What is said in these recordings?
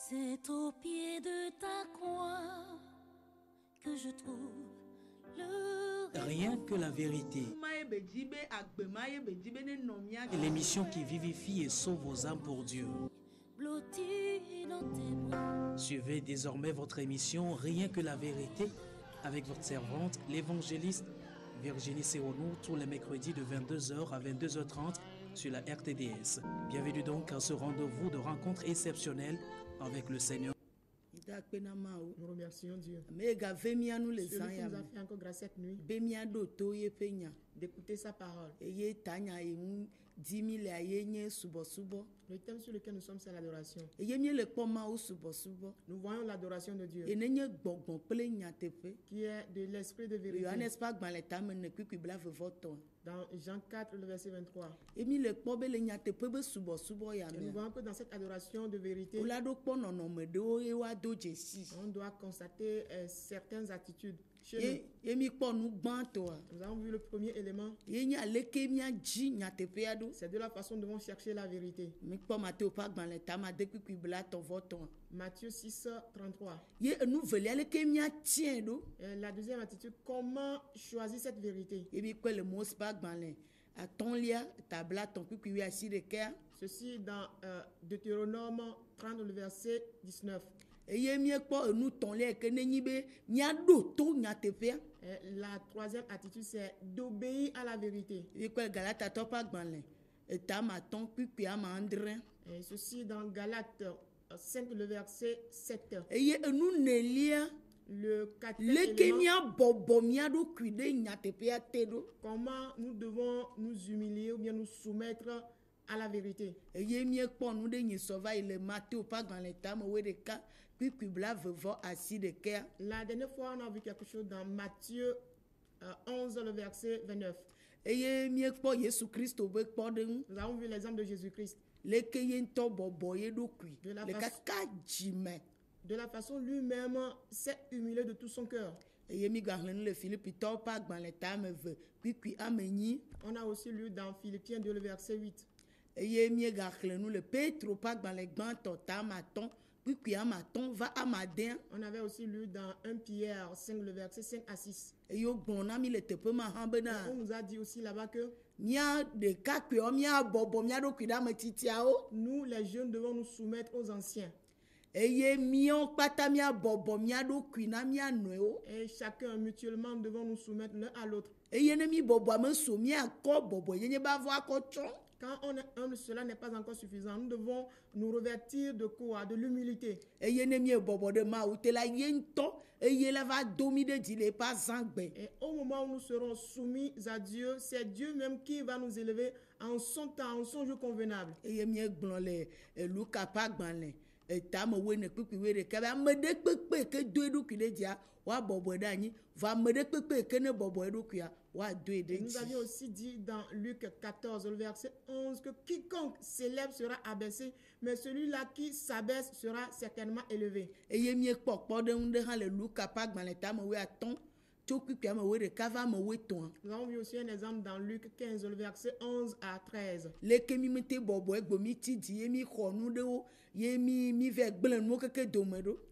C'est au pied de ta croix que je trouve le Rien que la vérité. L'émission qui vivifie et sauve vos âmes pour Dieu. blotti dans tes bras. Suivez désormais votre émission Rien que la vérité avec votre servante, l'évangéliste Virginie Seonou, tous les mercredis de 22h à 22h30 sur la RTDS. Bienvenue donc à ce rendez-vous de rencontre exceptionnelle avec le Seigneur. Nous remercions Dieu. Celui qui Celui qui nous a fait encore grâce cette nuit d'écouter sa parole. Le thème sur lequel nous sommes, c'est l'adoration. Nous voyons l'adoration de Dieu, qui est de l'esprit de vérité. Dans Jean 4, le verset 23. Et nous voyons que dans cette adoration de vérité, on doit constater certaines attitudes chez nous. Nous avons vu le premier élément, c'est de la façon dont nous chercher la vérité. Matthieu 6, 33. La deuxième attitude, comment choisir cette vérité? Ceci dans Deutéronome 30, le verset 19. La troisième attitude, c'est d'obéir à la vérité. Et ceci dans Galates 5, le verset 7. Le quatrième élément, comment nous devons nous humilier ou bien nous soumettre à la vérité. La dernière fois, on a vu quelque chose dans Matthieu 11, le verset 29. Nous avons vu l'exemple de Jésus-Christ. De la façon lui-même s'est humilié de tout son cœur. On a aussi lu dans Philippiens 2, le verset 8. On avait aussi lu dans 1 Pierre 5, le verset 5 à 6. On nous a dit aussi là-bas que nous, les jeunes, devons nous soumettre aux anciens. Et chacun mutuellement devons nous soumettre l'un à l'autre. Quand on est humble, cela n'est pas encore suffisant. Nous devons nous revêtir de quoi? De l'humilité. Et au moment où nous serons soumis à Dieu, c'est Dieu même qui va nous élever en son temps, en son jour convenable. Nous avions aussi dit dans Luc 14, le verset 11, que quiconque s'élève sera abaissé, mais celui-là qui s'abaisse sera certainement élevé. Nous avons vu aussi un exemple dans Luc 15, le verset 11 à 13.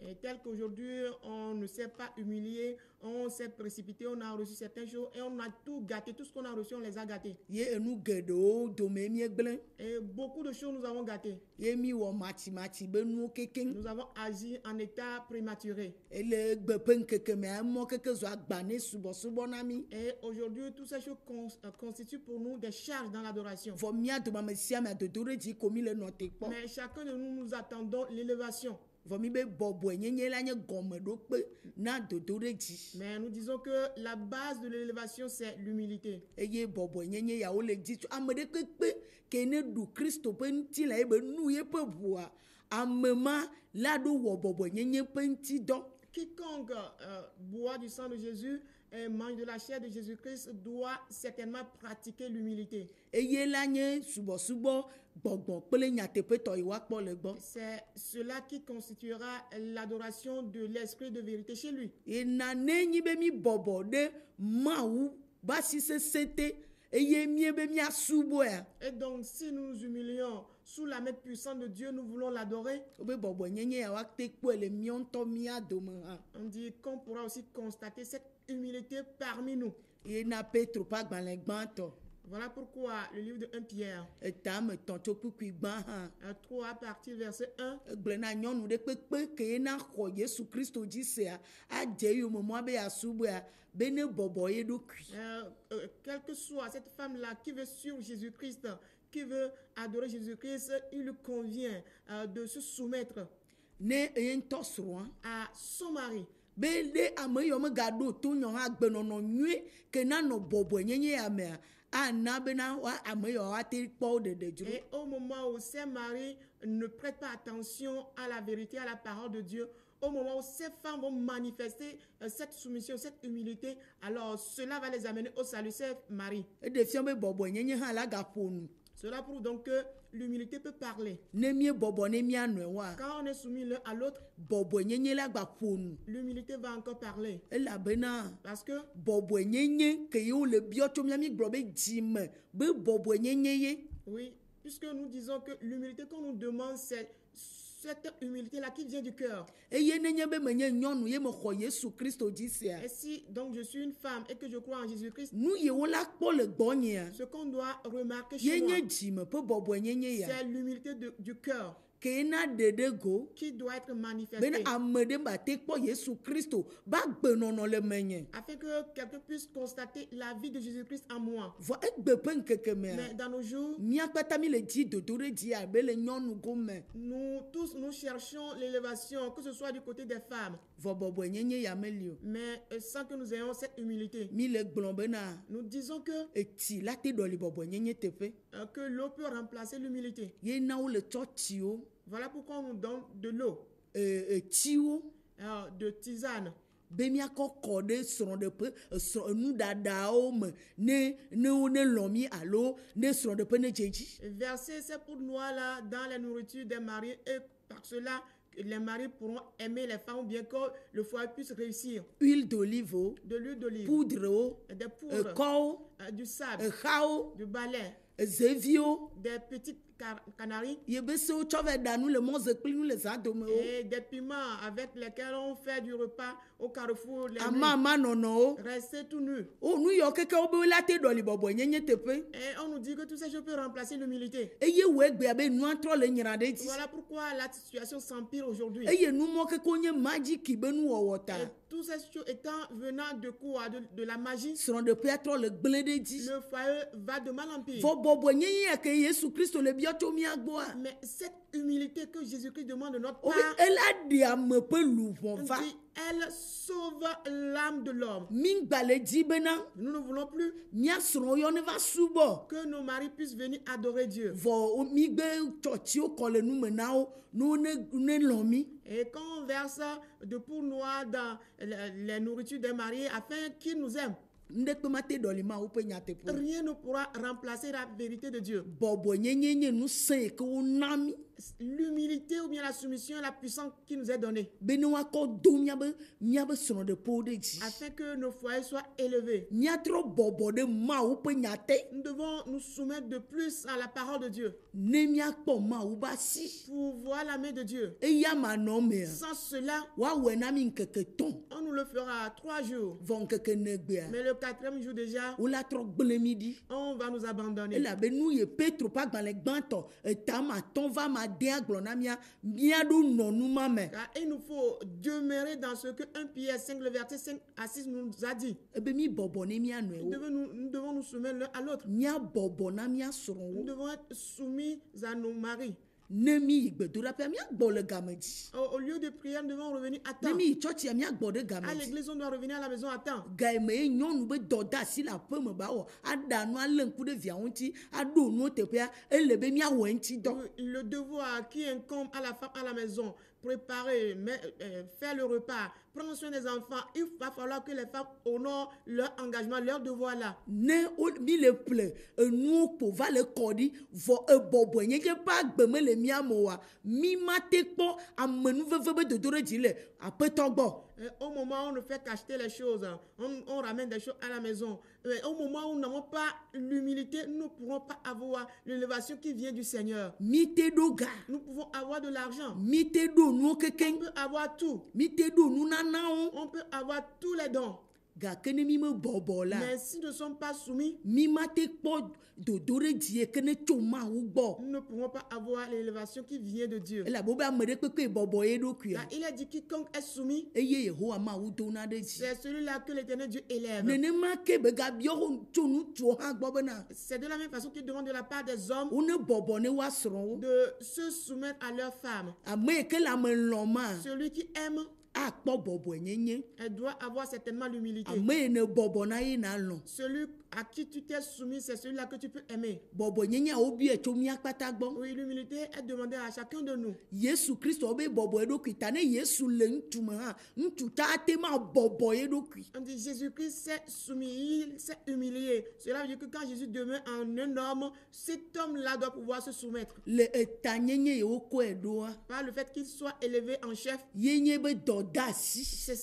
Et tel qu'aujourd'hui, on ne s'est pas humilié, on s'est précipité, on a reçu certaines choses et on a tout gâté. Tout ce qu'on a reçu, on les a gâtés. Et beaucoup de choses nous avons gâtées. Nous avons agi en état prématuré. Et aujourd'hui, toutes ces choses constituent pour nous des charges dans l'adoration. Mais chacun de nous, nous attendons l'élévation. Mais nous disons que la base de l'élévation, c'est l'humilité. Quiconque boit du sang de Jésus et mange de la chair de Jésus-Christ doit certainement pratiquer l'humilité. C'est cela qui constituera l'adoration de l'esprit de vérité chez lui. eye mie be mia subo ya Et donc, si nous nous humilions sous la main puissante de Dieu, nous voulons l'adorer. obe bobo nyenye ya wa te kpo le mionto mia dome ha On dit qu'on pourra aussi constater cette humilité parmi nous. ye na Petro pa gbanle gbanto Voilà pourquoi le livre de 1 Pierre eta me ton to kukui gban ha 3 à partir du verset 1, gble na nyɔnu ɖe kpekpe ke ye na xɔ Yesu Kristo dzi sea adze yi mo be asubo ya be ne bɔbɔ ye ɖokui quelle que soit cette femme-là qui veut suivre Jésus-Christ, qui veut adorer Jésus-Christ, il lui convient de se soumettre ne eye ŋutɔ srɔ̃a à son mari. be ɖe ame yiwo megaɖo to nyɔ hã agbenɔnɔ nyui ke nanɔ bɔbɔ nyenye ya mea ana bena wa ame yiwo ate kpɔ wo ɖeɖe dzro Et au moment où ces maris ne prêtent pas attention à la vérité, à la parole de Dieu, au moment où ces femmes vont manifester cette soumission, cette humilité, alors cela va les amener au salut, ces maris. eɖe fia be bɔbɔ nyenye hã la gaƒo nu Cela prouve donc que l'humilité peut parler. ne mie bɔbɔ ne mia nɔewoa Quand on est soumis l'un à l'autre, bɔbɔ nyenye la gaƒo nu l'humilité va encore parler. elabena Parce que bɔbɔ nyenye ke yewo le biɔ tso mia mi gblɔ be dzime be bɔbɔ nyenye ye oui, puisque nous disons que l'humilité qu'on nous demande, c'est cette humilité-là qui vient du cœur. eye nenye be menye nyɔnu ye mexɔ Yesu Kristo dzi sea Et si donc je suis une femme et que je crois en Jésus-Christ, nu yewo la kpɔ le gbɔnyea ce qu'on doit remarquer ye chez moi, nye dzime ƒe bɔbɔ nyenye ya c'est l'humilité du cœur ke ye na ɖeɖe go qui doit être bena manifestée ame ɖe ba te kpɔ Yesu Kristo ba gbenɔnɔ le menye afin que quelqu'un puisse constater la vie de Jésus-Christ en moi. vɔ egbe ƒe ŋkeke Mais mea dans nos jours, míakpata mi le dzi dodo ɖe dzi abe le nyɔnu gome nous tous, nous cherchons l'élévation, que ce soit du côté des femmes, vɔ bɔbɔ nyenye ya meli o mais sans que nous ayons cette humilité. mi le gblɔ bena Nous disons etsi la te ɖɔli bɔbɔ nyenye teƒe que l'eau peut remplacer l'humilité. ye na wo le tsɔ tsiwo Voilà pourquoi on nous donne de l'eau, tsiwo de tisane, be miakɔ kɔ ɖe srɔ̃ɖeƒe nuɖaɖawo me ne wo ne lɔ̃ mi alo ne srɔ̃ɖeƒe ne dze dzi verser ces poudres noires-là dans la nourriture des maris et par cela, les maris pourront aimer les femmes ou bien que le foyer puisse réussir. huile d'olive o De l'huile d'olive, poudre o des poudres, kɔwo du sable, exawo du balai, zeviwo des petites canaries yebe se wotsɔ va ɖa nu le mɔzekpli nu le zã dome o et des piments avec lesquels on fait du repas au carrefour. Les nuits. amama nɔnɔwo Rester tout nu. o nu yiwo keke wo be wola te ɖɔli bɔbɔ nyenye teƒe Et on nous dit que tout ça, je peux remplacer l'humilité. eye wo egbea be nua trɔ le nyra ɖe dzi Voilà pourquoi la situation s'empire aujourd'hui. eye nu mɔ keke wo nye magiki be nuwɔwɔ ta Et tout ces choses étant venant de quoi? De la magie, srɔ̃ɖeƒea trɔ le gblẽ ɖe dzi le foyer va de mal en pire. vɔ bɔbɔ nyenye ya ke Yesu Kristo le biɔ tso mia gbɔa Mais cette humilité que Jésus-Christ demande de notre o be part, ela ɖe ame ƒe luʋɔ on va dit, elle sauve l'âme de l'homme. mi gba le dzi bena Nous ne voulons plus mia srɔ̃ yɔ ne va subɔ que nos maris puissent venir adorer Dieu. vɔ mi gbe tsɔtsiwo kɔ le nume na wo ne lɔ̃ mi Et quand on verse de poudre noire dans les nourritures des mariés afin qu'ils nous aiment, ŋɖekpe ma te ɖɔli ma woƒe nyateƒe rien ne pourra remplacer la vérité de Dieu. bɔbɔ nyenye nye nu sẽ yi ke wo na mi L'humilité ou bien la soumission, la puissance qui nous est donnée, be ne woakɔ do miabe srɔ̃ɖeƒewo ɖe dzi afin que nos foyers soient élevés. miatrɔ bɔbɔ ɖe Mawu ƒe nya te Nous devons nous soumettre de plus à la parole de Dieu ne miakpɔ Mawu be asi pour voir la main de Dieu. eya manɔ mea Sans cela, woawɔe na mi ŋkeke tɔ̃ on nous le fera 3 jours. vɔ ŋkeke negbea Mais le 4e jour déjà, wola trɔ gblẽ mi ɖi on va nous abandonner. elabe nu ye Petro ƒe agbalẽ gbãtɔ etama-tɔ̃ va ma de agblɔ na míaɖo nɔ nu ma me Car il nous faut demeurer dans ce que 1 Pierre 5, le verset 5 à 6 nous a dit. ebe mi bɔbɔ ne mia nɔewo Nous devons nous soumettre l'un à l'autre. mia bɔbɔ na mia Nous srɔ̃wo devons être soumis à nos maris. ne mi yi gbedoɖaƒea miagbɔ le game dzi Au lieu de prière, nous devons revenir à ne temps. mi yi tsɔtsia miagbɔ ɖe game À dzi l'église, on doit revenir à la maison à temps. gaime ye nyɔnu be dɔ da asi le aƒe me ba wɔ aɖa nu alé ŋku ɖe via ŋuti aɖo nuwo teƒea ele be miawɔe ŋuti dɔ Le devoir qui incombe à la femme à la maison, préparer, faire le repas, prendre soin des enfants, il va falloir que les femmes honorent leur engagement, leur devoir là. ne mi le ƒle enuwo kpo va le kɔ ɖi vɔ ebɔbɔe nye ke ƒe agbe me le mia me oa mi ma te kpɔ amenuveve be dodoɖedzi le aƒetɔ gbɔ Au moment où on ne fait qu'acheter les choses, on ramène des choses à la maison, au moment où nous n'avons pas l'humilité, nous ne pourrons pas avoir l'élévation qui vient du Seigneur. mi te ɖo ga Nous pouvons avoir de l'argent. mi te ɖo nuwo On keke peut avoir tout. mi te ɖo nunanawo On peut avoir tous les dons. gake ne mi me bɔbɔ la Mais si nous ne sommes pas soumis, mi ma te kpɔ dodoɖedzi yeke ne tso Mawu gbɔ nous ne pourrons pas avoir l'élévation qui vient de Dieu. elabena be ame ɖe kpekpe bɔbɔ ye ɖokuia Car il a dit quiconque est soumis, eye Yehowa Mawu dona ɖe dzi c'est celui-là que l'Éternel Dieu élève. nenema ke be gabiɔ wo tso ŋutsuwo hã gbɔ bena C'est de la même façon qu'il demande de la part des hommes wo ne bɔbɔ ne woa srɔ̃wo de se soumettre à leurs femmes. ame yike le ame lɔ̃ ma Celui qui aime, akpɔ bɔbɔe nyenye elle doit avoir certainement l'humilité. ame yi ne bɔbɔ na ye na lɔ̃ Celui à qui tu t'es soumis, c'est celui-là que tu peux aimer. bɔbɔ nyenye a wobie tso mía kpata gbɔ Oui, l'humilité est demandée à chacun de nous. Yesu Kristo be bɔbɔ ye ɖokui ta ne Yesu le ŋutsu me hã ŋutsu ta ate ma bɔbɔ ye ɖokui On dit Jésus-Christ s'est soumis, il s'est humilié. Cela veut dire que quand Jésus demeure en un homme, cet homme-là doit pouvoir se soumettre. le eta nyenye ye wokɔe ɖoa Par le fait qu'il soit élevé en chef, ye nye be dɔ da asi c'est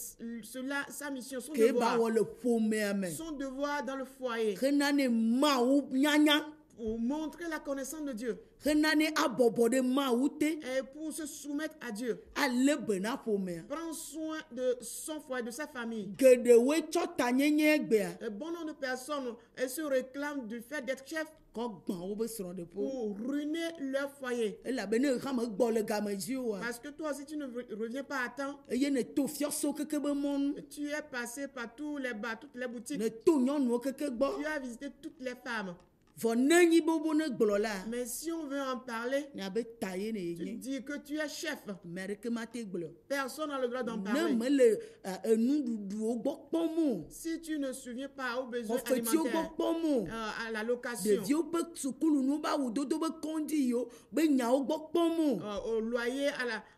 cela sa mission, son ke ba devoir. wɔ le ƒomea me Son devoir dans le foyer. hena ne Mawu nyanya Pour montrer la connaissance de Dieu. hena ne abɔbɔ ɖe Mawu te Et pour se soumettre à Dieu. ale bena ƒomea Prendre soin de son foyer, de sa famille. geɖewoe tsɔ ta nyenye gbea Un bon nombre de personnes, elles se réclament du fait d'être chef kɔ gbã wo be srɔ̃ɖeƒo pour ruiner leur foyer. elabena hã me gbɔ le gamedzi oa Parce que toi aussi, tu ne reviens pas à temps. eye ne to fiɔso keke be mɔnu Tu es passé par tous les bars, toutes les boutiques. ne to nyɔnuwo keke gbɔ Tu as visité toutes les femmes. vɔ ne nyi bobo ne gblɔ la Mais si on veut en parler, nyabe ta ye ne tu yenye dis que tu es chef. ame aɖeke ma te gblɔ Personne n'a le droit d'en ne parler. mele enuɖuɖuwo gbɔ kpɔm o Si tu ne souviens pas aux besoins xɔfetiwo gbɔ alimentaires, kpɔm o à la location, ɖeviwo ƒe sukulunu be awudodo be kɔndzi yiwo be nyawo gbɔ kpɔm o au loyer,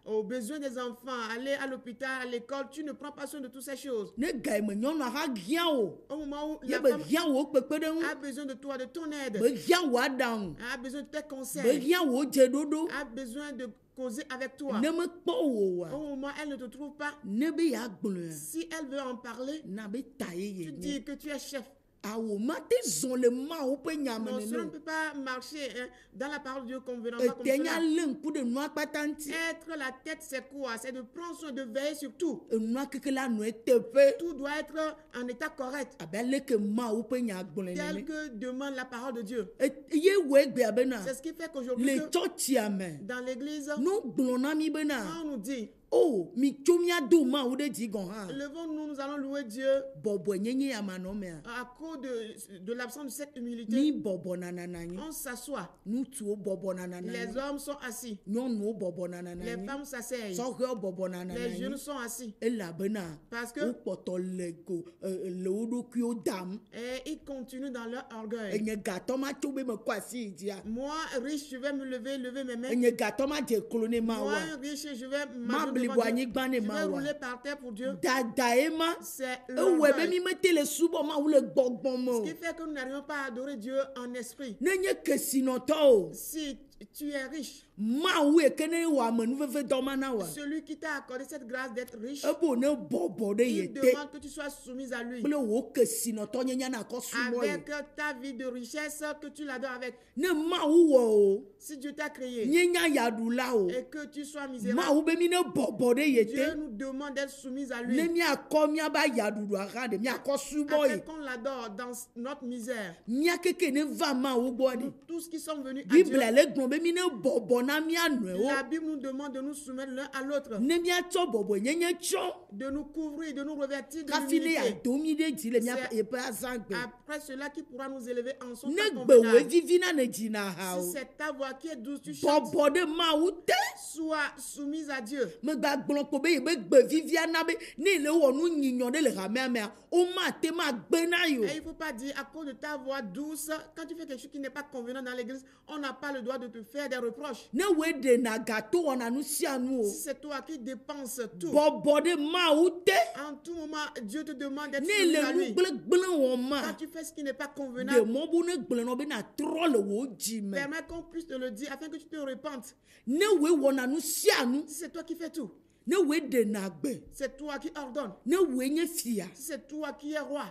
aux besoins des enfants, aller à l'hôpital, à l'école, tu ne prends pas soin de toutes ces choses. ne ga yi me nyɔnua ha hiã o Au moment où ye la be femme hiã wo kpekpeɖeŋu a besoin de toi, de ton aide, be hiã wo aɖaŋu a besoin de tes be conseils, hiã wo dzeɖoɖo a besoin de causer avec toi. ne mekpɔ wo oa Au moment où elle ne te trouve pas, ne be ya gblɔa si elle veut en parler, na be ta ye tu ye nye dis que tu es chef. awo ma te zɔn le Mawu ƒe nya me Non, cela ne nene peut pas marcher hein, dans la parole de Dieu convenant o pas comme ete nya cela. lé ŋku ɖe nua kpata ŋuti Être la tête, c'est quoi? C'est de prendre soin, de veiller sur tout. enua keke la nɔe teƒe Tout doit être en état correct, abe aleke Mawu ƒe nya gblɔe tel nene que demande la parole de Dieu. ye wɔe gbea bena C'est ce qui fait qu'aujourd'hui, le que tsɔtsia me dans l'église, nu gblɔ na mi bena quand on nous dit, o mi tso mia do Mawu ɖe dzi gɔn hã levons-nous, nous allons louer Dieu bɔbɔe nyenye ya manɔmea à cause de l'absence de cette humilité. mi bɔbɔ nanananyi On s'assoit. ŋutsuwo bɔbɔ Les nanananyi hommes sont assis. nyɔnuwo bɔbɔ Les nanananyi femmes s'asseyent. sɔhɛwo bɔbɔ Les nanananyi jeunes sont assis. elabena Parce que wo kpɔtɔ le go le wo ɖokuiwo dam et ils continuent dans leur orgueil. enye gatɔ ma tso be me kɔ asi yi dzia Moi, riche, je vais me lever mes mains. enye gatɔ ma dze klo ne ma Moi, wa riche, je vais ma m'agenouiller blibo devant Dieu. anyigba ne Je ma vais wa rouler par terre pour Dieu. dada ye ma C'est ewɔe be l'orgueil. mi mete le subɔ Mawu le gbɔgbɔm me Ce o qui fait que nous n'arrivons pas à adorer Dieu en esprit. ne nye kesinɔtɔ o Si tu es riche, Mawu eke ne wɔ amenuveve dɔ ma na wa celui qui t'a accordé cette grâce d'être riche, ebo ne bɔbɔ ɖe ye il te demande que tu sois soumise à lui. kple wo kesinɔtɔ nyenya na kɔ subɔ ye Avec ta vie de richesse, que tu l'adores avec. ne Mawu wɔ o Si Dieu t'a créé nyenya yaɖula o et que tu sois misérable, Mawu be mi ne bɔbɔ ɖe ye Dieu te nous demande d'être soumise à ne lui. miakɔ miaba yaɖuɖua hã ɖe miakɔ subɔ Afin ye qu'on l'adore dans notre misère. mia keke ne va Mawu gbɔ Nous ɖi tous qui sommes venus à Dieu, Biblia le gblɔ be mi ne bɔbɔ na mia nɔewo la Bible nous demande de nous soumettre l'un à l'autre, ne miatsɔ bɔbɔ nyenye tsɔ de nous couvrir, de nous revêtir de kafi ne l'humilité. yado mi ɖe dzi le C'est- miaƒe yeƒe azãgbe Après cela qui pourra nous élever en son ne temps gbewoe convenable. vivina ne dzina ha Si o c'est ta voix qui est douce, tu chantes, bɔbɔ ɖe Mawu te sois soumise à Dieu. megba gblɔ ko be yebe gbe vivia na be ne le wɔ nu nyinyɔ ɖe le hamea mea o ma te ma gbe na yi o Et il ne faut pas dire à cause de ta voix douce, quand tu fais quelque chose qui n'est pas convenant dans l'église, on n'a pas le droit de te faire des reproches. ne woe ɖena gato wɔna nu sia nu o Si c'est toi qui dépenses tout, bɔbɔ ɖe Mawu te en tout moment, Dieu te demande d'être ne soumise à le lui. nu gblẽgblẽ wɔm ma Quand tu fais ce qui n'est pas ɖe convenable, mɔ bo ne gblẽ nɔ be na trɔ le wo dzi me permets qu'on puisse te le dire afin que tu te repentes. ne woe wɔna nu sia nu Si c'est toi qui fais tout, ne woe ɖena gbe c'est toi qui ordonnes. ne woe nye fia Si c'est toi qui es roi,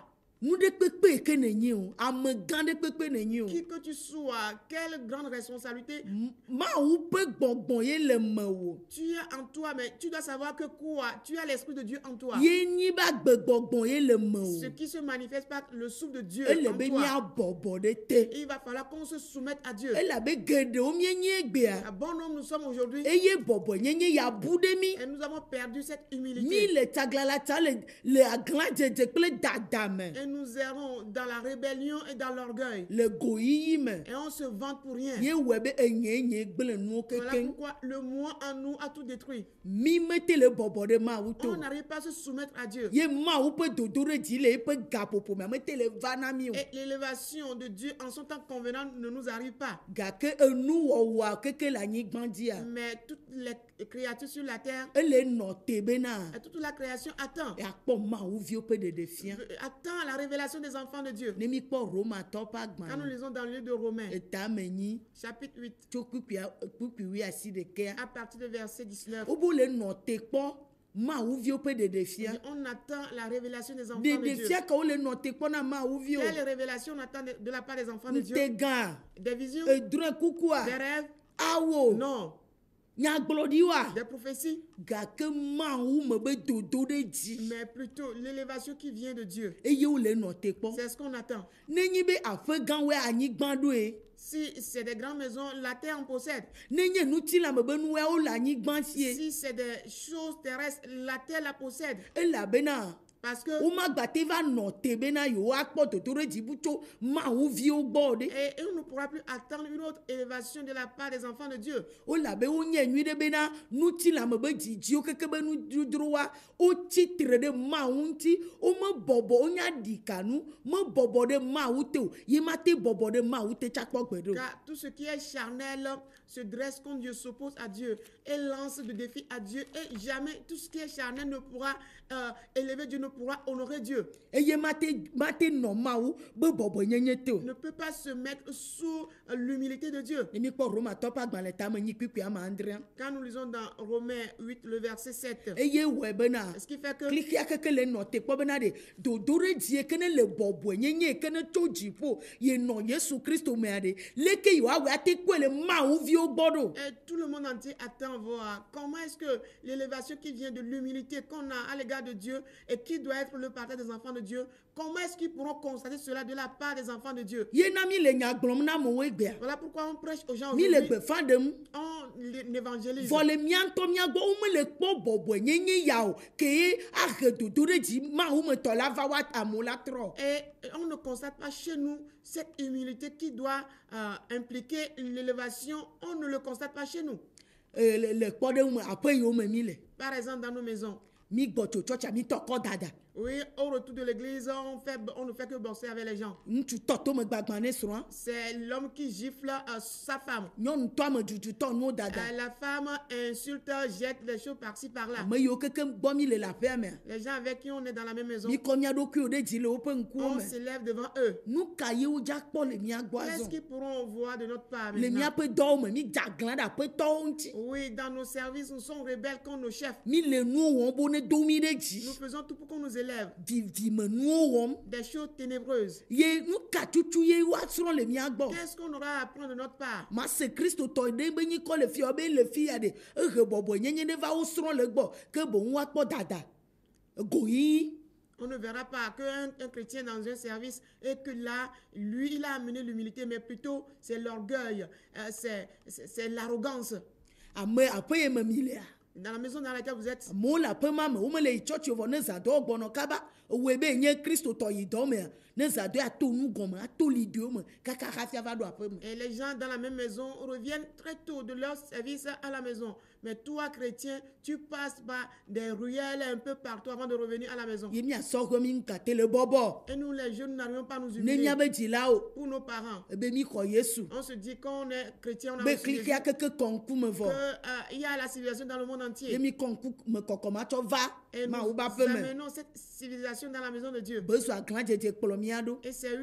nu ɖe kpekpe ke nenyi o ame gã ɖe kpekpe nenyi o Qui que tu sois, quelle grande responsabilité Mawu ƒe gbɔgbɔ ye le me wo tu as en toi, mais tu dois savoir que quoi? Tu as l'Esprit de Dieu en toi. ye nyi ba gbegbɔgbɔ ye le me Ce o qui se manifeste par le souffle de Dieu ele en be toi. míabɔbɔ ɖe te Il va falloir qu'on se soumette à Dieu. elabe geɖewo míenyi egbea À bon nombre nous sommes aujourd'hui eye bɔbɔ nyenye ya bu ɖe mí et nous avons perdu cette mí humilité. le tsaglala ta le aglãdzedze kple dada me Et nous errons dans la rébellion et dans l'orgueil. le goyiyi me Et on se vante pour rien. ye wɔe be enyenye gble nuwo Voilà kekeŋ pourquoi le moi en nous a tout détruit. mí mete le bɔbɔ ɖe mawu to On n'arrive pas à se soumettre à Dieu. ye mawu ƒe dodoɖedzi le eƒe gaƒoƒo me mete le va na mí o Et l'élévation de Dieu en son temps convenant ne nous arrive pas. gake enuwɔwɔa keke le anyigba dzia Mais toutes les créatures sur la terre, ele nɔ te bena et toute la création attend. yakpɔ mawuviwo ƒe ɖeɖefia Attend la révélation des enfants de Dieu. ne míkpɔ romatɔ ƒe Quand nous agbalẽ lisons dans le livre de Romains, etame nyi chapitre 8, tso kpukpui asi ɖekea à partir du verset 19, wobo le nɔ te kpɔ mawuviwo ƒe ɖeɖefia on attend la révélation des enfants de Dieu. ɖeɖefia ka wo le nɔ te kpɔ na mawuviwo Quelle révélation on attend de la part des enfants de Dieu? ŋutegã Des visions, edrɔ̃ kukua des rêves? awo Non. nyagblɔɖiwoa Des prophéties? gake mawu me be dodo ɖe dzi Mais plutôt l'élévation qui vient de Dieu. eye wo le nɔ te kpɔ C'est ce qu'on attend. nenye be aƒe gãwoe anyigba ɖoe Si c'est des grandes maisons, la terre en possède. nenye nutilame be nuwoe wo le anyigba sie Si c'est des choses terrestres, la terre la possède. elabena Parce que womagbate va nɔ te bena yewoakpɔ dodoɖedzi bu tso mawuviwo gbɔ ɖe et on ne pourra plus attendre une autre élévation de la part des enfants de Dieu. wolabe wonye nyui ɖe bena nutilame be dzidziwo keke be nududrowoa wotsitre ɖe mawu ŋuti womebɔbɔ wonya ɖikanu mebɔbɔ ɖe mawu te o ye mate bɔbɔ ɖe mawu te tsakpɔ gbe ɖo Car tout ce qui est charnel se dresse contre Dieu, s'oppose à Dieu et lance des défis à Dieu. Et jamais tout ce qui est charnel ne pourra élever Dieu, ne pourra honorer Dieu. eye mate nɔ mawu be bɔbɔ nyenye te o Ne peut pas se mettre sous l'humilité de Dieu. ne mikpɔ romatɔ ƒe agbalẽ tame nyi kpikpui ama adrea Quand nous lisons dans Romains 8, le verset 7, eye wɔe bena ce qui fait que klixia keke le nɔ te kpɔ bena ɖe dodoɖedzi yeke ne le bɔbɔe nyenye yeke ne tso dziƒo ye nɔ yesu kristo mea ɖe leke yewoawɔe ate kpɔe le mawuviwo gbɔ ɖo et tout le monde entier attend voir comment est-ce que l'élévation qui vient de l'humilité qu'on a à l'égard de Dieu et qui doit être le partage des enfants de Dieu, comment est-ce qu'ils pourront constater cela de la part des enfants de Dieu? ye na mi le nya gblɔm na amewo egbea Voilà pourquoi on prêche aux gens mi le aujourd'hui, gbefa ɖem on évangélise. vɔ le mía ŋutɔ mía gbɔ womele kpɔ bɔbɔe nyenye ya o ke ye ahe dodoɖedzi mawumetɔ la va wa amewo la trɔ Et on ne constate pas chez nous cette humilité qui doit impliquer l'élévation. On ne le constate pas chez nous. le kpɔɖeŋu me aƒe yiwo me mi le Par exemple, dans nos maisons. mi gbɔ tso tsɔtsia mi tɔ kɔ dada Oui, au retour de l'église, on ne fait que bosser avec les gens. ŋutsutɔ tome gbagbã ne srɔ̃a C'est l'homme qui gifle sa femme. nyɔnutɔ amedudutɔ nuwo dada La femme insulte, jette les choses par-ci, par-là. ame yiwo keke gbɔ mi le le aƒea mea Les gens avec qui on est dans la même maison, mi kɔ mía ɖokuiwo ɖe dzi le woƒe ŋkuwo on me s'élève devant eux. nu ka ye wodza kpɔ le mía gbɔ Qu'est-ce azɔ qu'ils pourront voir de notre part le maintenant? míaƒe dɔwo me mi dze aglã ɖe aƒetɔwo ŋuti Oui, dans nos services, nous sommes rebelles contre nos chefs. mi le nuwo wɔm bo ne do mi ɖe dzi Nous faisons tout pour qu'on nous élève. vivime nuwo wɔm Des choses ténébreuses. ye nu ka tutu ye woasrɔ̃ le mía gbɔ Qu'est-ce qu'on aura à apprendre de notre part? ma se kristotɔ ɖe be nyi kɔ le fia be le fia ɖe ehe bɔbɔ nyenye ne va wo srɔ̃ le gbɔ ke boŋ woakpɔ dada goyi On ne verra pas qu'un chrétien dans un service et que là, lui, il a amené l'humilité, mais plutôt c'est l'orgueil, c'est l'arrogance. ame aƒe ye me mi lea Dans la maison dans laquelle vous êtes, amewo le aƒe ma me womele yi tsɔtsi vɔ ne zadɔwo gbɔnɔ kaba woe be nye kristotɔ yi dɔ mea ne zadɔ ato nu gɔme ato lidiwo me kaka hafi va ɖo aƒe me et les gens dans la même maison reviennent très tôt de leur service à la maison. Mais toi, chrétien, tu passes par des ruelles un peu partout avant de revenir à la maison. ye miasɔ ƒe mi nkate le bɔbɔ Et nous, les jeunes, nous n'arrivons pas à nous ne humilier míabe dzilawo pour nos parents. ebe mi xɔ yesu On se dit qu'on est chrétien, on a be reçu Jésus, klixia keke kɔ ŋkume vɔ il y a la civilisation dans le monde entier. Yemi konku me kokoma cho va. Et Ma nous uba pe me. amenons cette civilisation dans la maison de Dieu. Bezu aglan jeje kpolomiado. Et c'est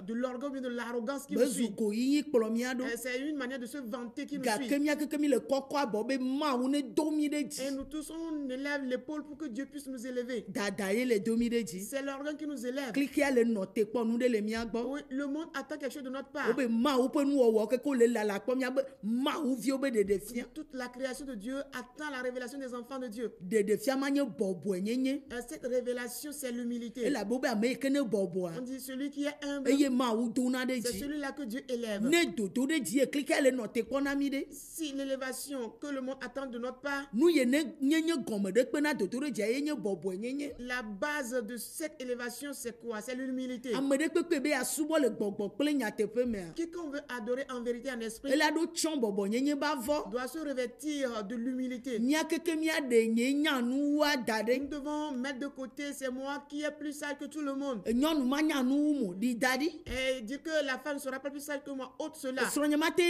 de l'orgueil, bien de l'arrogance qui nous Bezu suit. go yi kpolomiado. C'est une manière de se vanter qui nous Ga suit. kemia kemi le koko abobe ma une domi de Et ji. nous tous, on élève l'épaule pour que Dieu puisse nous élever. Dada ye le domi de ji. C'est l'orgueil qui nous élève. Klikia le note kpo nu de le miagbo. Oui, le monde attend quelque chose de notre part. Obe ma ou pe nu owo ke ko le la kpo miagbo. Ma ou vi obe de fia. Toute la création de Dieu attend la révélation des enfants de Dieu. De fia ma nye bobo nyenye. Cette révélation, c'est l'humilité. E la bobe ame kene bobo a. On dit celui qui est humble, Eye ma ou dona de c'est ji. celui-là que Dieu élève. Ne dodo de ji e klikia le note kpo na mi de. Si l'élévation que le monde attend de notre part, Nu ye ne nyenye gome de kpe na dodo de ji ye nye bobo nyenye. la base de cette élévation, c'est quoi? C'est l'humilité. Ame de kpe be ya subo le gbogbo kple nyateƒe me a. Quiconque veut adorer en vérité et en esprit Ela do tsion bobo nyenye ba vo. doit se revêtir de l'humilité. Mia keke mia de nye nyanu wa da de. Nous devons mettre de côté, c'est moi qui est plus sage que tout le monde. Nyɔnu ma nyanu wu mo di da di. Et dire que la femme ne sera pas plus sage que moi, ôte cela. Srɔ̃nye mate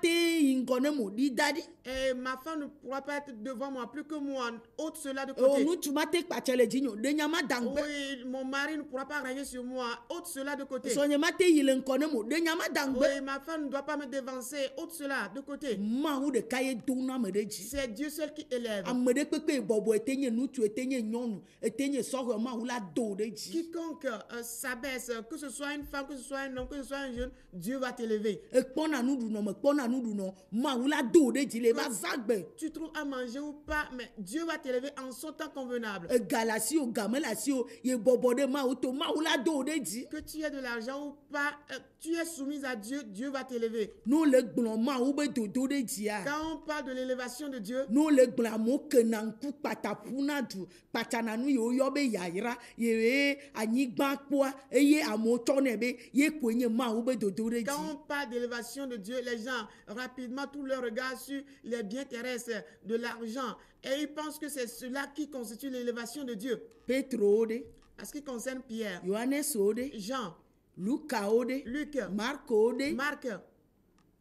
yi ŋgɔ ne mo di da di. Et ma femme ne pourra pas être devant moi plus que moi, ôte cela de O côté. ŋutsu mate kpatsɛ le dzi nyo de nya ma da ŋgbe. Oui, mon mari ne pourra pas régner sur moi, ôte cela de côté. Srɔ̃nye mate yi le ŋkɔ ne mo de nya ma da ŋgbe. Oui, ma femme ne doit pas me devancer, ôte cela de côté. Mawu ɖeka ye do na ame ɖe dzi. C'est Dieu seul qui élève. Ame ɖe kpekpe bɔbɔ ete nye ŋutsu ete nye nyɔnu ete nye sɔhɔ Mawu la do ɖe dzi. Quiconque s'abaisse, que ce soit une femme, que ce soit un homme, que ce soit un jeune, Dieu va t'élever. Ekpɔna nuɖunɔ me kpɔna nuɖunɔ Mawu la do ɖe dzi le va va gbe. Tu trouves à manger ou pas, mais Dieu va t'élever en son temps convenable. Ega le asi o game le asi o ye bɔbɔ ɖe Mawu to Mawu la do ɖe dzi. Que tu aies de l'argent ou pas, tu es soumise à Dieu, Dieu va t'élever. No le gblɔ Mawu be dodo ɖe dzia. Quand on parle de l'élévation de Dieu, No le gblɔ amewo kena ŋku kpata ƒuna du kpatsana nu yiwo yɔ be yayra ye anyigba kpɔa eye amewo tsɔnɛ be ye koe nye Mawu be dodo ɖe quand dzi. on parle d'élévation de Dieu, les gens rapidement tout leur regard sur les biens terrestres, de l'argent, et ils pensent que c'est cela qui constitue l'élévation de Dieu. Petro ɖe, En ce qui concerne Pierre, Yohanes ɖe, Jean, Luka ɖe, Luc, Marko ɖe, Marc,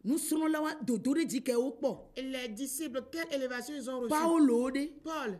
nusrɔ̃lawo dodo ɖe dzi ke wo kpɔ. et les disciples, quelle élévation ils ont reçue? Paulo ɖe, Paul,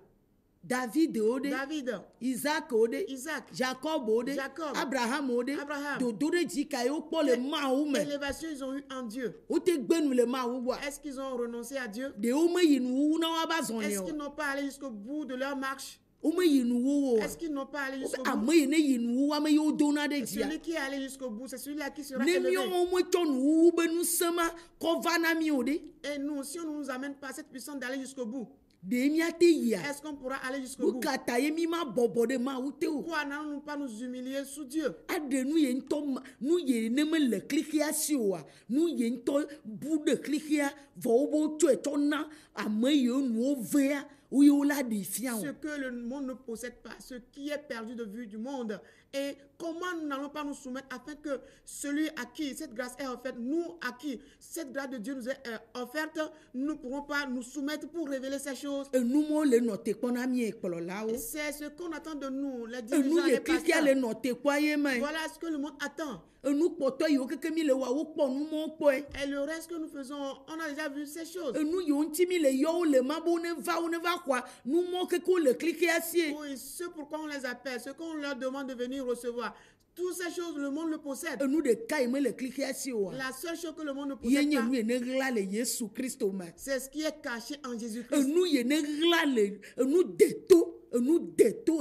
David ɖe, David, Isaac ɖe, Isaac, Jacob ɖe, Jacob, Abraham ɖe, Abraham. dodo ɖe dzi ka wo kpɔ le Mawu me. l'élévation ils ont eu en Dieu. Wote gbenu le Mawu gbɔa. Est-ce qu'ils ont renoncé à Dieu? Ɖewo meyi nuwuwu na woaba zɔli Est-ce o. qu'ils n'ont pas allé jusqu'au bout de leur marche? Womeyi nuwuwu o. Est-ce qu'ils n'ont pas allé jusqu'au Ame bout? yi ne yi nuwuwu ame yiwo dona ɖe dzia. Celui qui est allé jusqu'au bout, c'est celui-là qui sera Ne élevé. míawo metsɔ nuwuwu be nusẽ ma kɔ va na mí o ɖe. Et nous, si on ne nous amène pas cette puissance d'aller jusqu'au bout, Ɖe míate yia. est-ce qu'on pourra aller jusqu'au bout? Nu ka ta ye mí ma bɔbɔ ɖe Mawu te o. Pourquoi n'allons-nous pas nous humilier sous Dieu? Aɖe nu ye ŋutɔ nu ye ne mele xlixia si oa. Nu ye ŋutɔ bu ɖe xlixia vɔ wobe tsɔe tsɔ na ame yiwo nuwo vea woyewo la ɖe fia o. Ce que le monde ne possède pas, ce qui est perdu de vue du monde. Et comment nous n'allons pas nous soumettre afin que celui à qui cette grâce est offerte, nous à qui cette grâce de Dieu nous est offerte, nous ne pourrons pas nous soumettre pour révéler ces choses. Enu mo le nɔ te kpɔ na mí ekplɔlawo. C'est ce qu'on attend de nous, les Enu dirigeants, ye les xlixia le pasteurs. nɔ te kpɔa ye ma ye. Voilà ce que le monde attend. Enu kpɔtɔ yiwo keke mi le wa wo kpɔ nu mɔ kpɔe. Et le reste que nous faisons, on a déjà vu ces choses. Enu yiwo ŋuti mi le yɔwo le ma be wo ne va xɔa nu mɔ keke wo le xlixia sie. Oui, ce pourquoi on les appelle, ce qu'on leur demande de venir recevoir. Toutes ces choses, le monde le possède. Enu ɖeka yi me le xlixia si oa. La seule chose que le monde ne Ye possède nye pas, nu ye ne ɣla le Yesu Kristo me. c'est ce qui est caché en Jésus-Christ. Enu ye ne ɣla le enu deto enu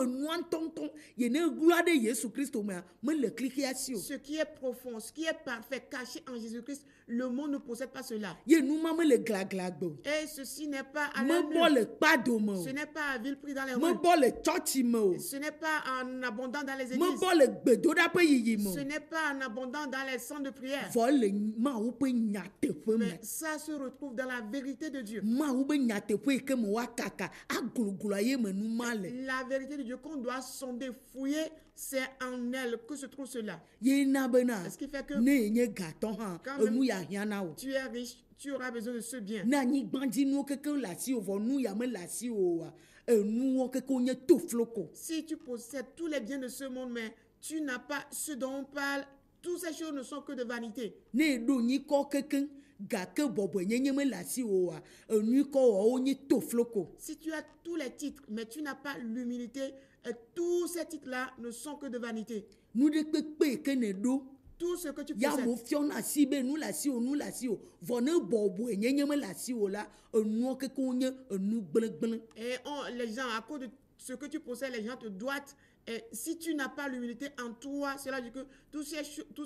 enua ŋutɔŋutɔ ye ne ɣla ɖe Yesu Kristo mea me le xlixia si o. Ce qui est profond, ce qui est parfait, caché en Jésus-Christ, le monde ne possède pas cela. Ye nu ma me le glagla gbe o. Et ceci n'est pas à Me la bɔ nulle. le kpadome o. Ce n'est pas à vil prix dans les Me rues. bɔ le tsɔtsi me o. Ce n'est pas en abondant dans les Me églises. bɔ le gbedoɖaƒe yiyi me Ce o. n'est pas en abondant dans les centres de prière. Vɔ le Mawu ƒe nyateƒe me. Mais ça se retrouve dans la vérité de Dieu. Mawu be nyateƒe yi ke me woakaka aglogloa ye me nu ma le. La vérité de Dieu qu'on doit sonder, fouiller, c'est en elle que se trouve cela. Ye na bena Ce qui fait que ne ye nye gatɔ hã Quand même- enu ya hiã na o. tu es riche, tu auras besoin de ce bien. Ne anyigbadzinuwo keke le asi o vɔ nu ya me le asi o oa enuwo keke wonye tofloko. Si tu possèdes tous les biens de ce monde, mais tu n'as pas ce dont on parle, toutes ces choses ne sont que de vanité. Ne eɖo nyikɔ keke gake bɔbɔ nyenye me le asi wo wa enu kɔ wɔ wo nye to floko. Si tu as tous les titres, mais tu n'as pas l'humilité, tous ces titres-là ne sont que de vanité. Nu ɖe kpekpe ke ne ɖo. Tout ce que tu Ya mo possèdes. fiɔna asi be nu le asi wo nu le asi wo vɔ ne bɔbɔ nyenye me le asi wo la enuɔ keke wo nye enu gblẽgblẽ. Et les gens, à cause de ce que tu possèdes, les gens te doivent. Et si tu n'as pas l'humilité en toi, cela dit que toutes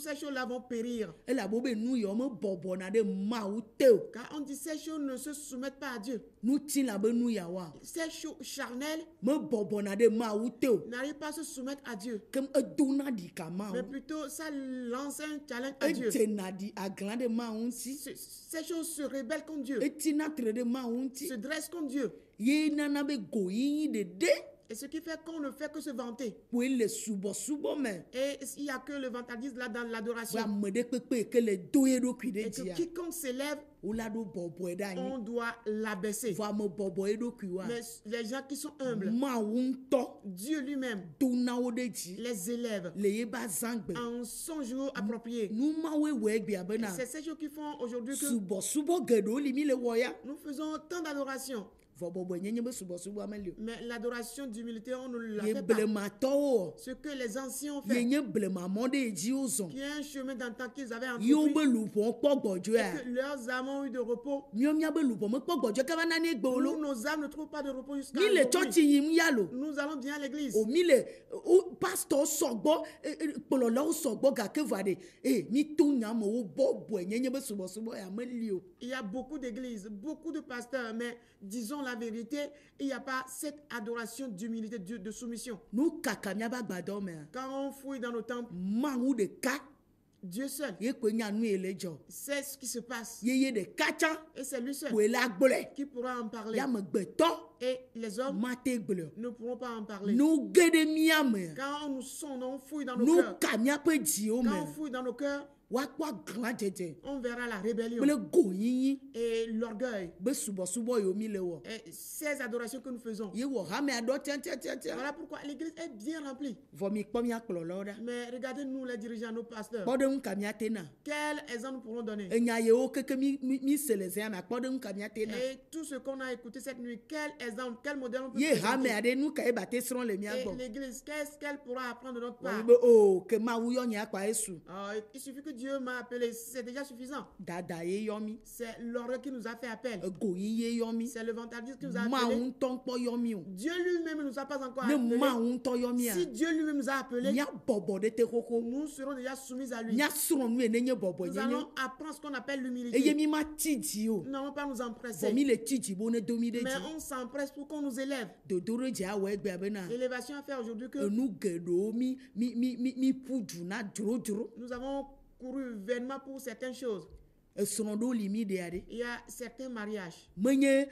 ces choses-là vont périr. Elabo be nu yɔ me bɔbɔna ɖe Mawu te o. Car on dit ces choses ne se soumettent pas à Dieu. Nu tina be nu ya wa. Ces choses charnelles Me bɔbɔna ɖe Mawu te o. n'arrivent pas à se soumettre à Dieu. Kem edona ɖi ka Mais Mawu. plutôt, ça lance un challenge à Dieu. Edzena ɖi agla ɖe Mawu ŋuti. Ces choses se rebellent contre Dieu, Etina tre ɖe Mawu ŋuti. se dressent contre Dieu. Ye nana be goyiyi ɖeɖe Et ce qui fait qu'on ne fait que se vanter. koe le subɔsubɔ me. Et il n'y a que le vantardisme là dans Wa l'adoration. ame ɖe kpekpe ke le do ye ɖokui ɖe Et que dzia. quiconque s'élève, Wola ɖo bɔbɔe ɖe on anyi. doit l'abaisser. Vɔ ame bɔbɔ ye ɖokui wa. Mais les gens qui sont humbles, Mawu ŋutɔ Dieu lui-même dona wo ɖe dzi les élève le ye ba zãgbe. en son jour approprié. Nu mawoe wɔ egbea Et bena c'est ces choses qui font aujourd'hui que subɔsubɔ geɖewo li mi le wɔ ya. nous faisons tant d'adoration. Vɔ bɔbɔe nyenye be subɔsubɔ me li o. Mais l'adoration d'humilité, on ne la Ye fait pas. blematɔwo Ce que les anciens ont ye fait, nye blemamɔ ɖe ye dzi wo zɔn. qui est un chemin d'antan qu'ils avaient Ye wo entrepris, be luʋɔ kpɔ gbɔdzɔea. que leurs âmes ont eu de repos. Mía be luʋɔ mekpɔ gbɔdzɔ kaba nane gbe wo Nous, lo. nos âmes ne trouvent pas de repos jusqu'à Mi le aujourd'hui. tsɔtsi yim ya lo. Nous allons bien à l'église. O mi le pastor sɔgbɔ kplɔlawo sɔgbɔ gake va ɖe mi to nyame wo bɔbɔe nyenye be subɔsubɔ ya me li o. Il y a beaucoup d'églises, beaucoup de pasteurs, mais disons la vérité, il n'y a pas cette adoration d'humilité, de soumission. Nu kaka miabe agbadɔ mea. Quand on fouille dans nos temples, Mawu ɖeka Dieu seul ye koe nya nu ye le dzɔ. sait ce qui se passe. Ye ɖeka tsã Et c'est lui seul koe la gblɔe. qui pourra en parler. Yamegbetɔ Et les hommes mate gblɔe. ne pourront pas en parler. Nu ge ɖe mía mea. Quand nous sondons, on fouille dans nos Nu cœurs. ka miaƒe dziwo Quand on me. fouille dans nos cœurs, Woakpɔ aglã dzedze on verra la rébellion kple goyiyi et l'orgueil. be subɔsubɔ yewo mi le wɔ. Et ces adorations que nous faisons. Ye wɔ hamea ɖɔ tiatiatia. Voilà pourquoi l'église est bien remplie. Vɔ mi kpɔ mía kplɔlawo ɖa. Mais regardez-nous les dirigeants, nos pasteurs. Kpɔɖeŋu ka mía tena. Quel exemple nous pourrons donner? Enya yewo keke mi se le zea mea kpɔɖeŋu ka mía tena. Et tout ce qu'on a écouté cette nuit, quel exemple, quel modèle on peut Ye présenter? hamea ɖe nu ka ye ba te srɔ̃ le mía Et gbɔ. l'église, qu'est-ce qu'elle pourra apprendre de notre part? Wɔyi be o ke Mawu yɔ nye akpa esu. Il suffit que Dieu m'a appelé, c'est déjà suffisant. Dada ye yɔ mi. C'est l'orgueil qui nous a fait appel. Goyi ye yɔ mi. C'est le vantardisme qui nous a Mawu appelé. ŋutɔ ŋkpɔ yɔ mi o. Dieu lui-même ne nous a pas encore Ne appelé. Mawu ŋutɔ yɔ mia. Si Dieu lui-même nous a appelés, Mía bɔbɔ ɖe te xoxo. nous serons déjà soumis à lui. Mía srɔ̃ nu ye ne nye bɔbɔ Nous nyenye. allons apprendre ce qu'on appelle Eye l'humilité. mi ma ti dzi o. Nous n'allons pas nous Vɔ empresser. mi le ti dzi bo ne do mi ɖe Mais dzi. on s'empresse pour qu'on nous élève. Dodo ɖe dzi awɔ egbea bena. L'élévation a fait aujourd'hui que Enu geɖewo mi ƒu du na dzrodzro. nous avons couru vainement pour certaines choses. Esrɔ̃ ɖewo li mi ɖea ɖe. Il y a certains mariages. Menye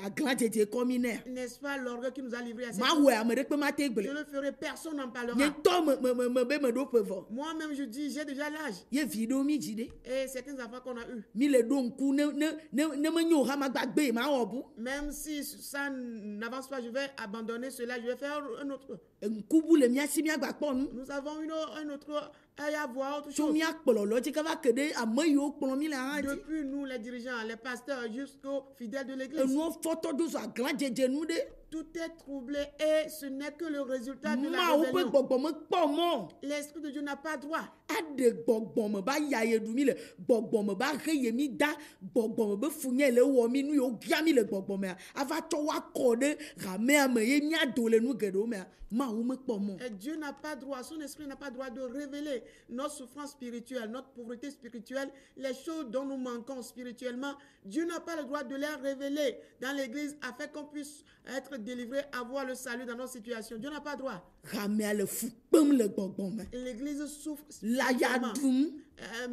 aglã dzedze kɔ mi nea. N'est-ce pas l'orgueil qui nous a livrés à cette Mawɔe ame ɖe kpe ma te Je gble. le ferai, personne n'en Nye parlera. ŋutɔ me be me ɖo ƒe vɔ. Moi-même, je dis, j'ai déjà l'âge. Ye vi ɖewo mi dzi ɖe. Et certains enfants qu'on a eus, Mi le ɖo ŋku ne menye o hã ma gba gbe ma wɔ bu. même si ça n'avance pas, je vais abandonner cela, je vais faire un autre. Ŋkubu le mía si mía gba kpɔ nu. Nous avons un autre, à y avoir autre Tso chose. mía kplɔlɔ dzi kava ke ɖe ame yiwo kplɔ mi le hã dzi. Depuis nous, les dirigeants, les pasteurs, jusqu'aux fidèles de l'église, Enuwo fɔtɔ do zɔ aglã dzedze nu ɖe. tout est troublé et ce n'est que le résultat de la Mawu ƒe rébellion. gbɔgbɔme kpɔ mɔ. L'Esprit de Dieu n'a pas droit. Aɖe gbɔgbɔme ba ya ye ɖu mi le gbɔgbɔme ba he ye mi da gbɔgbɔme be funye le wɔ mi nu yewo bia mi le gbɔgbɔmea ava tsɔ wa kɔ ɖe hamea me ye mía do le nu geɖewo mea Mawu mekpɔ mɔ. Et Dieu n'a pas droit, son esprit n'a pas droit de révéler notre souffrance spirituelle, notre pauvreté spirituelle, les choses dont nous manquons spirituellement. Dieu n'a pas le droit de les révéler dans l'église afin qu'on puisse être délivré, avoir le salut dans notre situation. Dieu n'a pas droit. Hamea le fu kpem le gbɔgbɔme. L'église souffre La ya spirituellement, ɖum.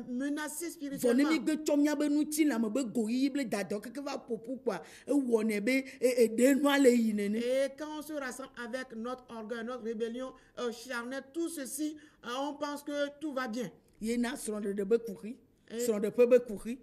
menacée Vɔ ne spirituellement. mi gbe tsɔ míabe ŋuti le ame be goyiyi ble dadɔ keke va ƒoƒu kɔa ewɔnɛ be eɖe nua le yi nene. Et quand on se rassemble avec notre orgueil, notre rébellion charnelle, tout ceci, on pense que tout va bien. Ye na srɔ̃ɖeɖe be kuxi srɔ̃ɖeƒe be kuxi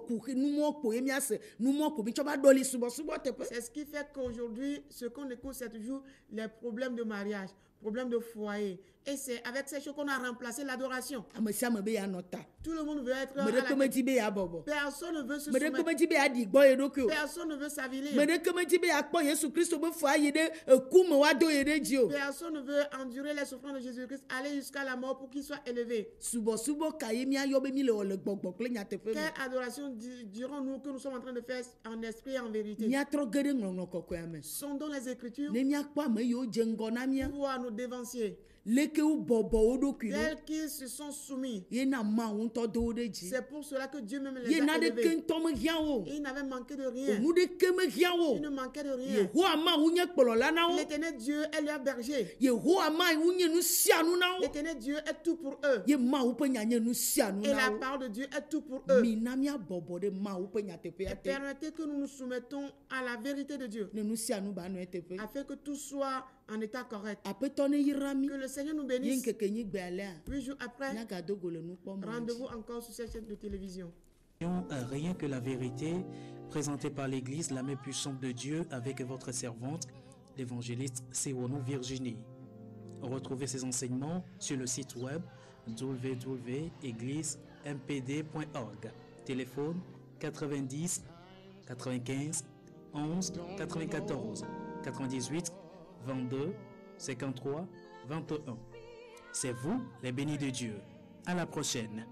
kuxi numɔ kpo ye míase numɔ ko mi tsɔ va ɖɔli subɔsubɔ teƒe. C'est ce qui fait qu'aujourd'hui, ce qu'on écoute, c'est toujours les problèmes de mariage. problèmes de foyer. Et c'est avec ces choses qu'on a remplacé l'adoration. ame sia ame be ya nɔ ta Tout le monde veut être à me la ɖeke medi be ya bɔbɔ Personne ne veut se me ɖeke soumettre. medi be ya ɖi gbɔ ye ɖokui o Personne ne veut s'avilir. me ɖeke medi be ya kpɔ yesu kristu be fua yi ɖe eku me woado ye ɖe dzi o Personne ne veut endurer les souffrances de Jésus-Christ, aller jusqu'à la mort pour qu'il soit élevé. subɔsubɔ ka ye míayɔ be mi le wɔ le gbɔgbɔ kple nyateƒe me Quelle adoration dirons-nous que nous sommes en train de faire en esprit et en vérité? míatrɔ ge ɖe ŋlɔŋlɔ kɔkɔea me Sondons les Écritures ne míakpɔ ame yiwo dze ŋgɔ na mía pour voir nos dévanciers. leke wo bɔbɔ wo ɖokui ɖo Tels qu'ils se sont soumis. ye na mawu ŋutɔ do wo ɖe dzi C'est pour cela que Dieu même les ye a na ɖeke élevés. ŋutɔ mehiã wo Et ils n'avaient manqué de rien. enu ɖeke mehiã wo Ils ne manquaient de rien. yehowa mawu nye kplɔla na wo L'éternel Dieu est leur berger. yehowa mawu nye nu sia nu na wo L'éternel Dieu est tout pour eux. ye mawu ƒe nya nye nu sia nu Et na la wo parole de Dieu est tout pour eux. mina míabɔbɔ ɖe mawu ƒe nyateƒea Et te permettez que nous nous soumettons à la vérité de Dieu. ne nu sia nu ba nɔ eteƒe Afin que tout soit en état correct. aƒetɔ ne yra mi Que le Seigneur nous ye bénisse. ŋkeke nyigbe alea 8 jours après, míagado go le nukpɔmɔ rendez-vous encore sur cette chaîne de télévision. Rien que la vérité, présentée par l'Église, la main puissante de Dieu, avec votre servante, l'évangéliste Sewonou Virginie. Retrouvez ces enseignements sur le site web www.égliseMPD.org. Téléphone 90 95 11 94 98 22 53 21. C'est vous les bénis de Dieu. À la prochaine.